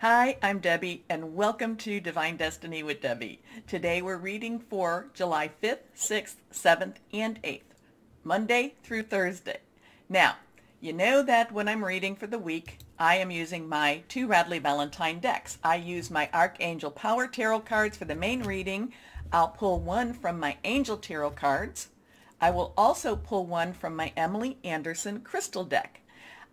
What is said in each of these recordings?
Hi, I'm Debbie, and welcome to Divine Destiny with Debbie. Today we're reading for July 5th, 6th, 7th, and 8th, Monday through Thursday. Now, you know that when I'm reading for the week, I am using my two Radley Valentine decks. I use my Archangel Power Tarot cards for the main reading. I'll pull one from my Angel Tarot cards. I will also pull one from my Emily Anderson Crystal deck.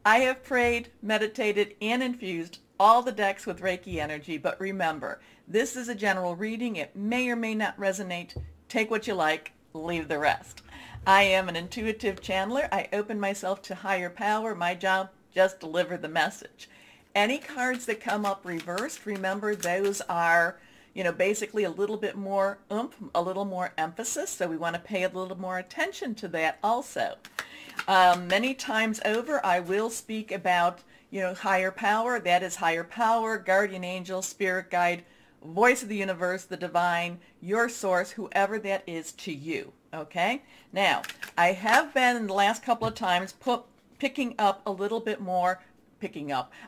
I have prayed, meditated, and infused all the decks with Reiki energy, but remember, this is a general reading. It may or may not resonate. Take what you like, leave the rest. I am an intuitive channeler. I open myself to higher power. My job, just deliver the message. Any cards that come up reversed, remember those are, basically a little bit more oomph, a little more emphasis, so we want to pay a little more attention to that also. Many times over, I will speak about, higher power. That is higher power, guardian angel, spirit guide, voice of the universe, the divine, your source, whoever that is to you. Okay? Now, I have been in the last couple of times picking up a little bit more,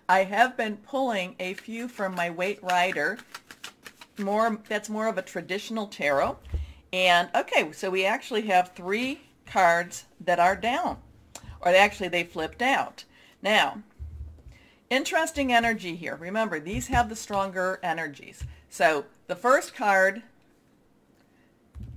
I have been pulling a few from my Weight Rider. That's more of a traditional tarot. And okay, so we actually have 3 cards that are down, or actually they flipped out. Now, interesting energy here. Remember, these have the stronger energies. So the first card,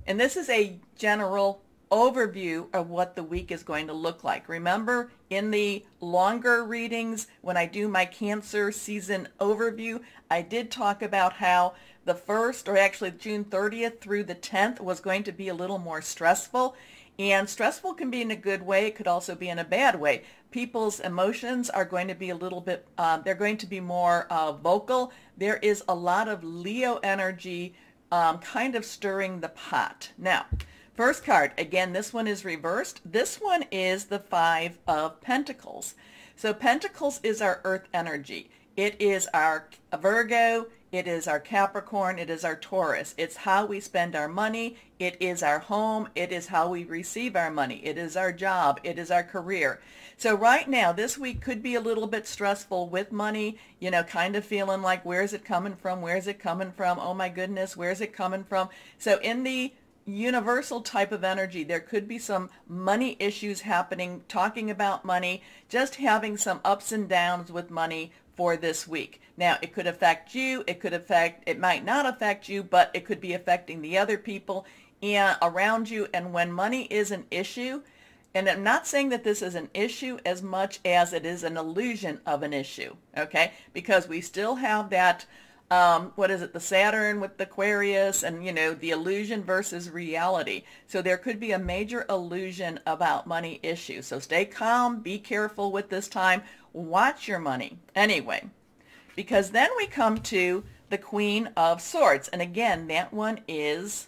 and this is a general overview of what the week is going to look like. Remember, in the longer readings, when I do my Cancer season overview, I did talk about how the first, or actually June 30th through the 10th, was going to be a little more stressful. And stressful can be in a good way. It could also be in a bad way. People's emotions are going to be a little bit, they're going to be more vocal. There is a lot of Leo energy kind of stirring the pot. Now, first card, again, this one is reversed. This one is the 5 of Pentacles. So Pentacles is our earth energy. It is our Virgo. It is our Capricorn. It is our Taurus. It's how we spend our money. It is our home. It is how we receive our money. It is our job. It is our career. So right now, this week could be a little bit stressful with money, kind of feeling like, where's it coming from? Where's it coming from? Oh my goodness, where's it coming from? So in the universal type of energy, there could be some money issues happening, talking about money, just having some ups and downs with money for this week. Now, it could affect you, it might not affect you, but it could be affecting the other people around you. And when money is an issue, and I'm not saying that this is an issue as much as it is an illusion of an issue, okay? Because we still have that, the Saturn with the Aquarius, and, the illusion versus reality. So there could be a major illusion about money issues. So stay calm, be careful with this time, watch your money. Anyway, because then we come to the Queen of Swords. And again, that one is,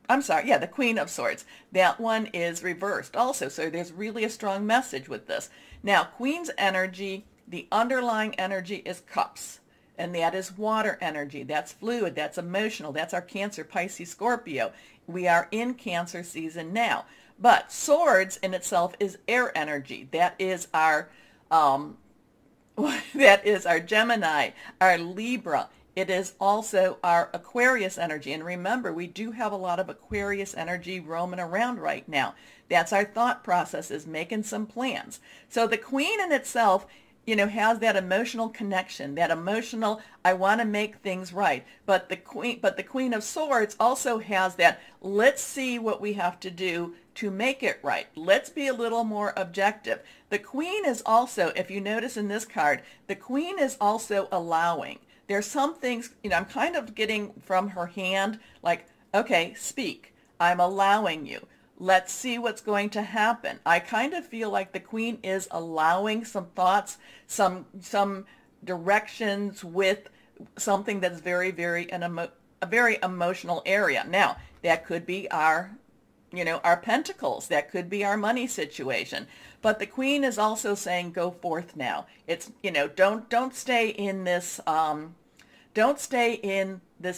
the Queen of Swords. That one is reversed also. So there's really a strong message with this. Now, Queen's energy, the underlying energy is Cups. And that is water energy. That's fluid. That's emotional. That's our Cancer, Pisces, Scorpio. We are in Cancer season now. But Swords in itself is air energy. That is our Gemini, our Libra. It is also our Aquarius energy. And remember, we do have a lot of Aquarius energy roaming around right now. That's our thought process, is making some plans. So the Queen in itself, has that emotional connection, that emotional, I want to make things right. But the Queen of Swords also has that, let's see what we have to do to make it right. Let's be a little more objective. The Queen is also, if you notice in this card, the Queen is also allowing. There's some things, I'm kind of getting from her hand, like, okay, speak. I'm allowing you. Let's see what's going to happen. I kind of feel like the Queen is allowing some thoughts, some directions with something that's very, very a very emotional area. Now, that could be our Pentacles. That could be our money situation. But the Queen is also saying, go forth now. It's, don't stay in this,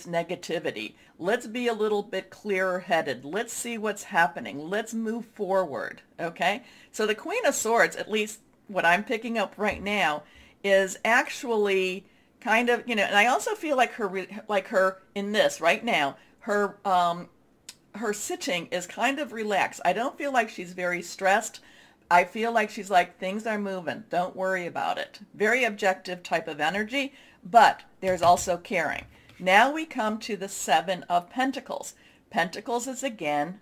negativity. Let's be a little bit clearer headed. Let's see what's happening. Let's move forward. Okay. So the Queen of Swords, at least what I'm picking up right now, is actually kind of, and I also feel like her in this right now, her sitting is kind of relaxed. I don't feel like she's very stressed. I feel like she's like, things are moving. Don't worry about it. Very objective type of energy, but there's also caring. Now we come to the Seven of Pentacles. Pentacles is again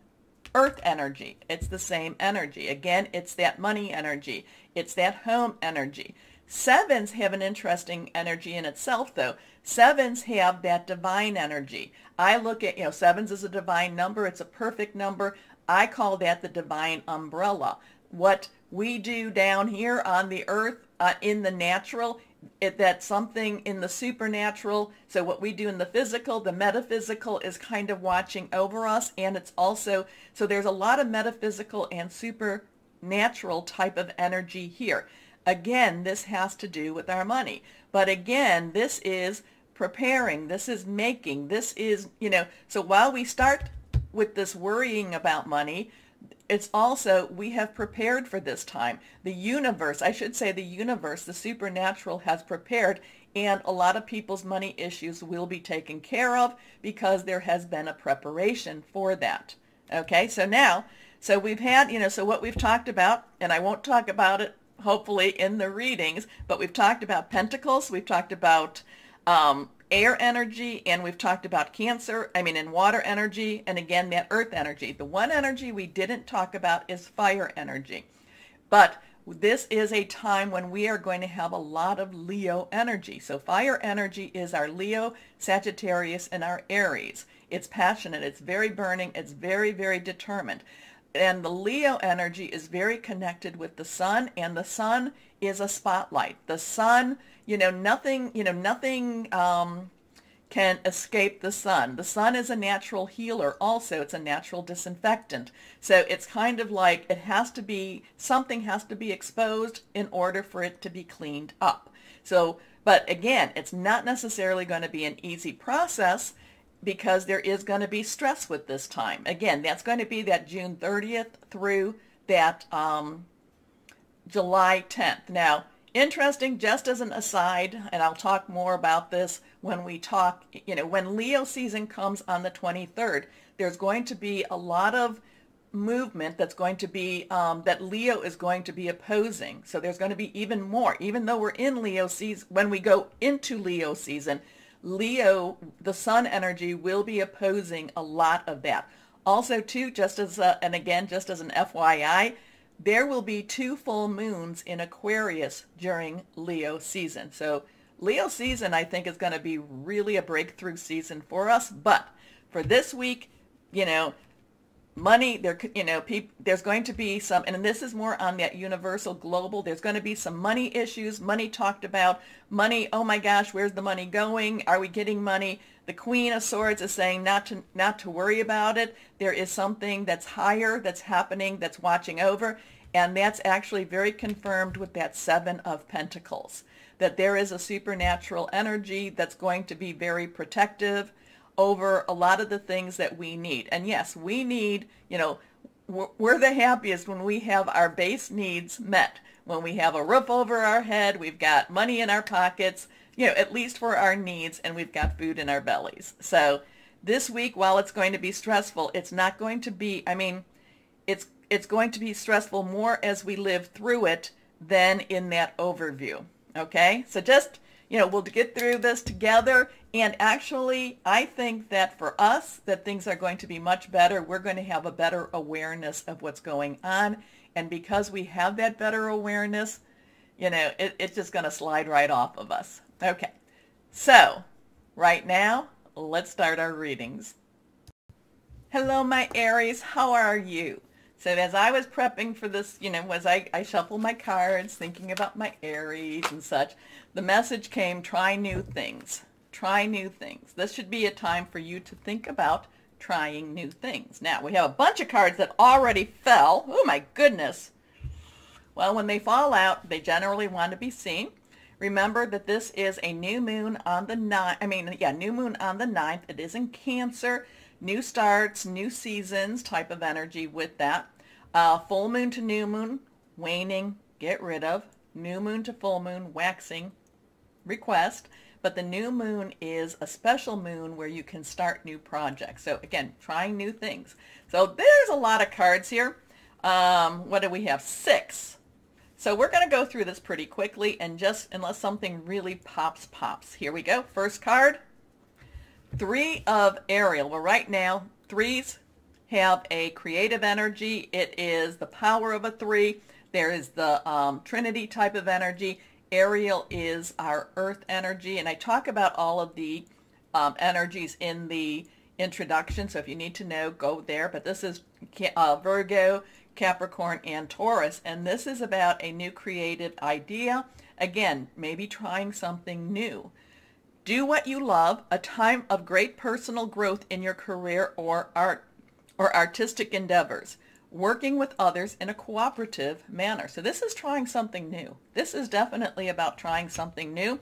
earth energy. It's the same energy. Again, it's that money energy. It's that home energy. Sevens have an interesting energy in itself, though. Sevens have that divine energy. I look at, sevens is a divine number. It's a perfect number. I call that the divine umbrella. What we do down here on the earth, in the natural, that's something in the supernatural. So what we do in the physical, the metaphysical is kind of watching over us. And it's also, so there's a lot of metaphysical and supernatural type of energy here. Again, this has to do with our money. But again, this is preparing, this is making, this is, so while we start with this worrying about money, it's also, we have prepared for this time. The universe, I should say the universe, the supernatural has prepared, and a lot of people's money issues will be taken care of because there has been a preparation for that. Okay, so now, so we've had, so what we've talked about, and I won't talk about it hopefully in the readings, but we've talked about pentacles, we've talked about air energy, and we've talked about and water energy, and again, that earth energy. The one energy we didn't talk about is fire energy. But this is a time when we are going to have a lot of Leo energy. So fire energy is our Leo, Sagittarius, and our Aries. It's passionate, it's very burning, it's very, very determined. And the Leo energy is very connected with the sun, and the sun is a spotlight. The sun, nothing can escape the sun. The sun is a natural healer also. It's a natural disinfectant. So it's kind of like something has to be exposed in order for it to be cleaned up. So, but again, it's not necessarily going to be an easy process, because there is going to be stress with this time. Again, that's going to be that June 30th through that July 10th. Now, interesting, just as an aside, and I'll talk more about this when we talk, when Leo season comes on the 23rd, there's going to be a lot of movement that's going to be, that Leo is going to be opposing. So there's going to be even more, even though we're in Leo season, when we go into Leo season, Leo, the sun energy, will be opposing a lot of that. Also, too, just as an FYI, there will be 2 full moons in Aquarius during Leo season. So Leo season, I think, is going to be really a breakthrough season for us. But for this week, money, there's going to be some, and this is more on that universal global, there's going to be some money issues, money talked about, money, oh my gosh, where's the money going? Are we getting money? The Queen of Swords is saying not to worry about it. There is something that's higher that's happening, that's watching over, and that's actually very confirmed with that Seven of Pentacles, that there is a supernatural energy that's going to be very protective over a lot of the things that we need. And yes, we need, we're the happiest when we have our base needs met. When we have a roof over our head, we've got money in our pockets, at least for our needs, and we've got food in our bellies. So this week, while it's going to be stressful, it's not going to be, it's going to be stressful more as we live through it than in that overview. Okay? So just, we'll get through this together. And actually, I think that for us, that things are going to be much better. We're going to have a better awareness of what's going on. And because we have that better awareness, it's just going to slide right off of us. Okay. So, right now, let's start our readings. Hello, my Aries. How are you? So as I was prepping for this, as I shuffled my cards, thinking about my Aries and such, the message came, try new things. Try new things. This should be a time for you to think about trying new things. Now, we have a bunch of cards that already fell. Oh, my goodness. Well, when they fall out, they generally want to be seen. Remember that this is a new moon on the 9th. New moon on the 9th. It is in Cancer. New starts, new seasons type of energy with that. Full moon to new moon, waning, get rid of. New moon to full moon, waxing, request, but the new moon is a special moon where you can start new projects. So again, trying new things. So there's a lot of cards here. What do we have? 6. So we're going to go through this pretty quickly, and just unless something really pops. Here we go. First card, 3 of Ariel. Well, right now, 3s have a creative energy. It is the power of a 3. There is the Trinity type of energy. Ariel is our earth energy, and I talk about all of the energies in the introduction, so if you need to know, go there. But this is Virgo, Capricorn, and Taurus, and this is about a new creative idea. Again, maybe trying something new. Do what you love, a time of great personal growth in your career or art or artistic endeavors. Working with others in a cooperative manner. So this is trying something new. This is definitely about trying something new.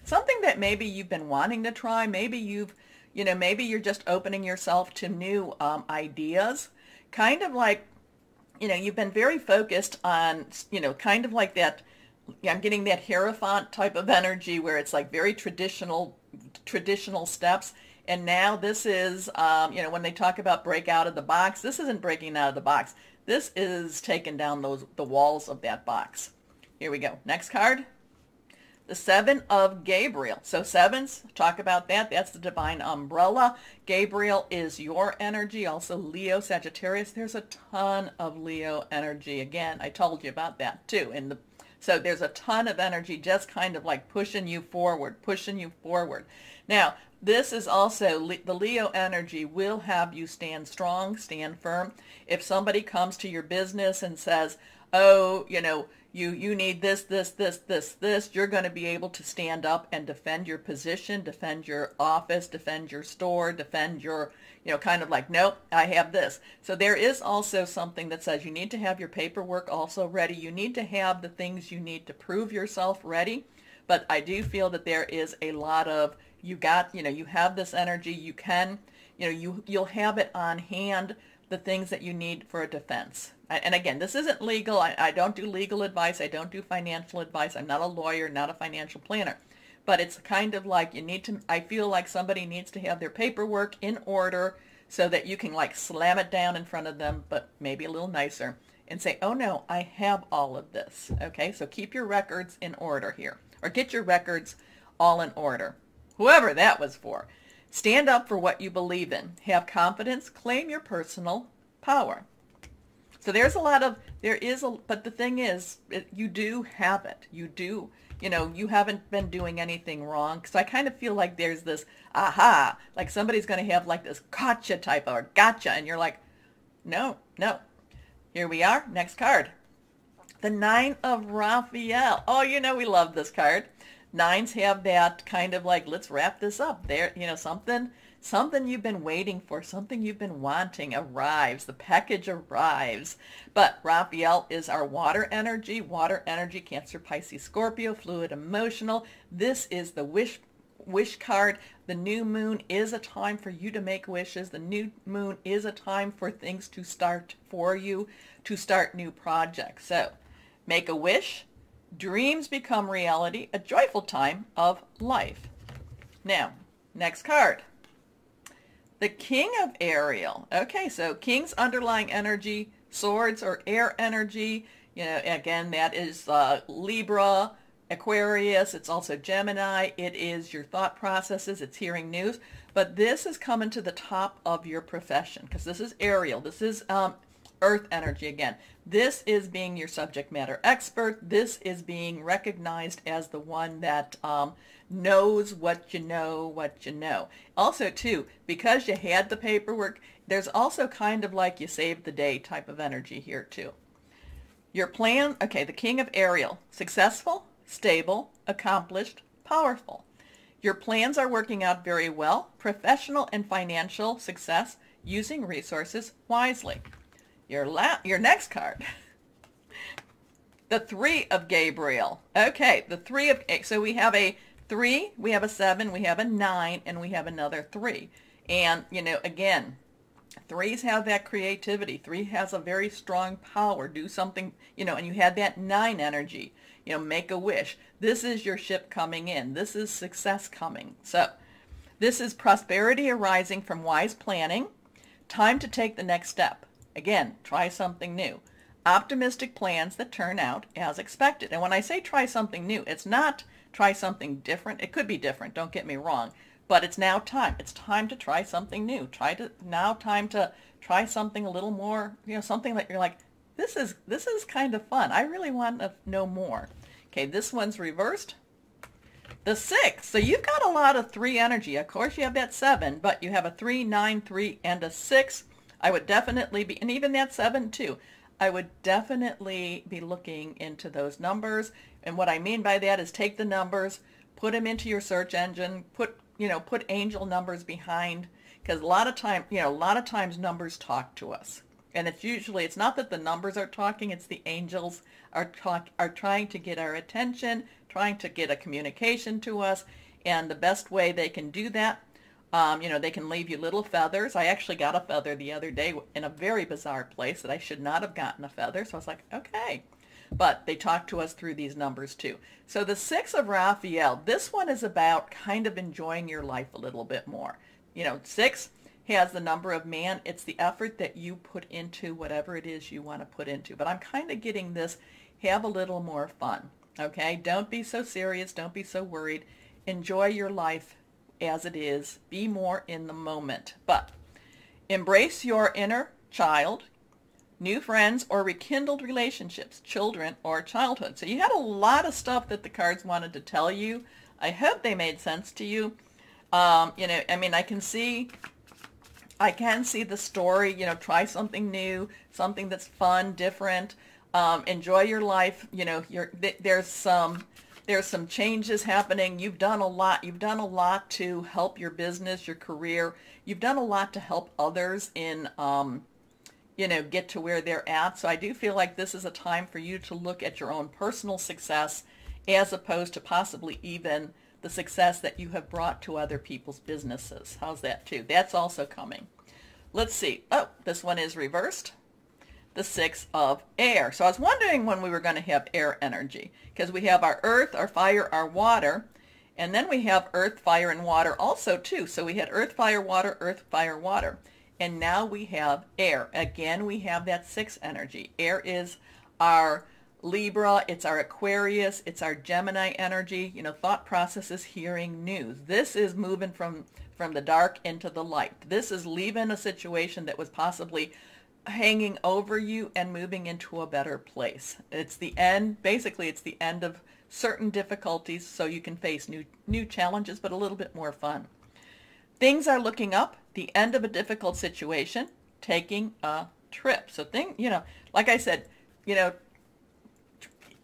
Something that maybe you've been wanting to try. Maybe maybe you're just opening yourself to new ideas. Kind of like, you've been very focused on, kind of like that, I'm getting that Hierophant type of energy where it's like very traditional steps. And now this is, when they talk about break out of the box, this isn't breaking out of the box. This is taking down the walls of that box. Here we go. Next card. The 7 of Gabriel. So 7s, talk about that. That's the divine umbrella. Gabriel is your energy. Also Leo, Sagittarius. There's a ton of Leo energy. Again, I told you about that too. So there's a ton of energy just kind of like pushing you forward. Now, this is also, the Leo energy will have you stand strong, stand firm. If somebody comes to your business and says, oh, you need this, you're going to be able to stand up and defend your position, defend your office, defend your store, defend your, kind of like, nope, I have this. So there is also something that says you need to have your paperwork also ready. You need to have the things you need to prove yourself ready. But I do feel that there is a lot of, you have this energy, you can, you'll have it on hand, the things that you need for a defense. And again, this isn't legal. I don't do legal advice. I don't do financial advice. I'm not a lawyer, not a financial planner. But it's kind of like I feel like somebody needs to have their paperwork in order so that you can like slam it down in front of them, but maybe a little nicer, and say, oh no, I have all of this. Okay, so keep your records in order here, or get your records all in order. Whoever that was for. Stand up for what you believe in. Have confidence. Claim your personal power. So there's a lot of, but the thing is, you do have it. You do, you haven't been doing anything wrong. Because I kind of feel like there's this, aha, like somebody's going to have like this gotcha type or gotcha. And you're like, no. Here we are. Next card. The 9 of Raphael. Oh, we love this card. 9s have that kind of like, let's wrap this up. There, something you've been waiting for, something you've been wanting arrives. The package arrives. But Raphael is our water energy. Water energy, Cancer, Pisces, Scorpio, fluid, emotional. This is the wish card. The new moon is a time for you to make wishes. The new moon is a time for things to start for you, to start new projects. So make a wish. Dreams become reality, a joyful time of life. Now, next card. The King of Ariel. Okay, so King's underlying energy, swords or air energy. Again, that is Libra, Aquarius. It's also Gemini. It is your thought processes. It's hearing news. But this is coming to the top of your profession because this is Ariel. This is earth energy again. This is being your subject matter expert. This is being recognized as the one that knows what you know. Also, too, because you had the paperwork, there's also kind of like you saved the day type of energy here, too. Your plan, okay, the King of Ariel, successful, stable, accomplished, powerful. Your plans are working out very well. Professional and financial success, using resources wisely. Your next card, the 3 of Gabriel. Okay, the 3 of, so we have a 3, we have a 7, we have a 9, and we have another 3. And, again, 3s have that creativity. 3 has a very strong power. Do something, and you had that 9 energy. make a wish. This is your ship coming in. This is success coming. So this is prosperity arising from wise planning. Time to take the next step. Again, try something new. Optimistic plans that turn out as expected. And when I say try something new, it's not try something different. It could be different, don't get me wrong. But it's now time. It's time to try something new. Time to try something a little more, something that you're like, this is kind of fun. I really want to know more. Okay, this one's reversed. The 6. So you've got a lot of 3 energy. Of course, you have that 7, but you have a 3, 9, 3, and a 6. I would definitely be, and even that 7 too. I would definitely be looking into those numbers. And what I mean by that is take the numbers, put them into your search engine, put angel numbers behind, because a lot of times numbers talk to us. And it's not that the numbers are talking, it's the angels are trying to get our attention, trying to get a communication to us. And the best way they can do that, they can leave you little feathers. I actually got a feather the other day in a very bizarre place that I should not have gotten a feather. So I was like, okay. But they talk to us through these numbers too. So the 6 of Raphael, this one is about kind of enjoying your life a little bit more. 6 has the number of man. It's the effort that you put into whatever it is you want to put into. But I'm kind of getting this, have a little more fun. Okay? Don't be so serious. Don't be so worried. Enjoy your life as it is. Be more in the moment. But embrace your inner child, new friends, or rekindled relationships, children or childhood. So you had a lot of stuff that the cards wanted to tell you. I hope they made sense to you. I can see the story, try something new, something that's fun, different, enjoy your life. There's some changes happening. You've done a lot to help your business, your career. You've done a lot to help others in, get to where they're at. So I do feel like this is a time for you to look at your own personal success as opposed to possibly even the success that you have brought to other people's businesses. How's that too? That's also coming. Let's see. Oh, this one is reversed. The 6 of air. So I was wondering when we were going to have air energy, because we have our earth, our fire, our water, and then we have earth, fire, and water also too. So we had earth, fire, water, and now we have air. Again, we have that 6 energy. Air is our Libra, it's our Aquarius, it's our Gemini energy, thought processes, hearing news. This is moving from the dark into the light. This is leaving a situation that was possibly hanging over you and moving into a better place. It's the end, basically it's the end of certain difficulties so you can face new challenges, but a little bit more fun. Things are looking up, the end of a difficult situation, taking a trip. So like I said,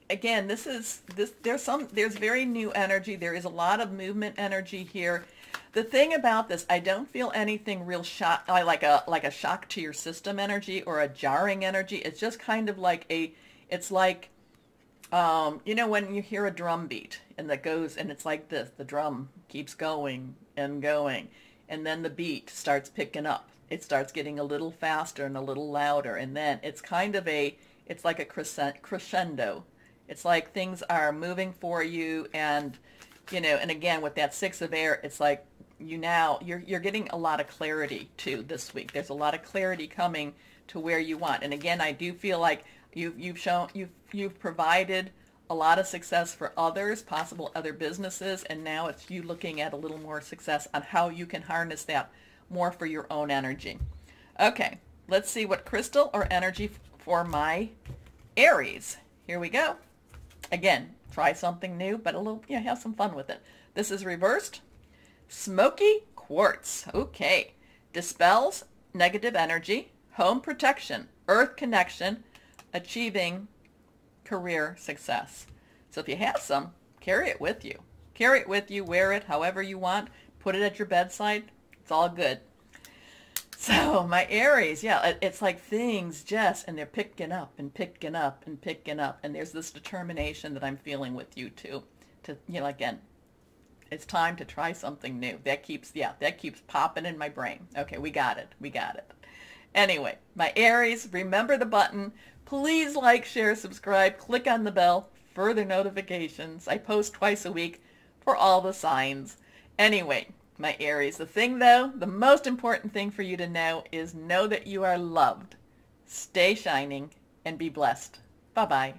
again, there's very new energy. There is a lot of movement energy here. The thing about this, I don't feel anything real like a shock to your system energy or a jarring energy. It's just kind of like it's like, when you hear a drum beat and that goes, and it's like this, the drum keeps going and going, and then the beat starts picking up. It starts getting a little faster and a little louder, and then it's kind of it's like a crescendo. It's like things are moving for you, and and again with that 6 of air, it's like you're getting a lot of clarity too this week. There's a lot of clarity coming to where you want. And again, I do feel like you've provided a lot of success for others, possible other businesses, and now it's you looking at a little more success on how you can harness that more for your own energy. Okay, let's see what crystal or energy for my Aries. Here we go. Again, try something new, but have some fun with it. This is reversed. Smoky quartz. Okay. Dispels negative energy, home protection, earth connection, achieving career success. So if you have some, carry it with you. Carry it with you, wear it however you want, put it at your bedside. It's all good. So my Aries, it's like things and they're picking up and picking up and picking up. And there's this determination that I'm feeling with you too. Again, it's time to try something new. That keeps popping in my brain. Okay, we got it. Anyway, my Aries, remember the button. Please like, share, subscribe, click on the bell for further notifications. I post twice a week for all the signs. Anyway, my Aries, the most important thing for you to know is know that you are loved. Stay shining and be blessed. Bye-bye.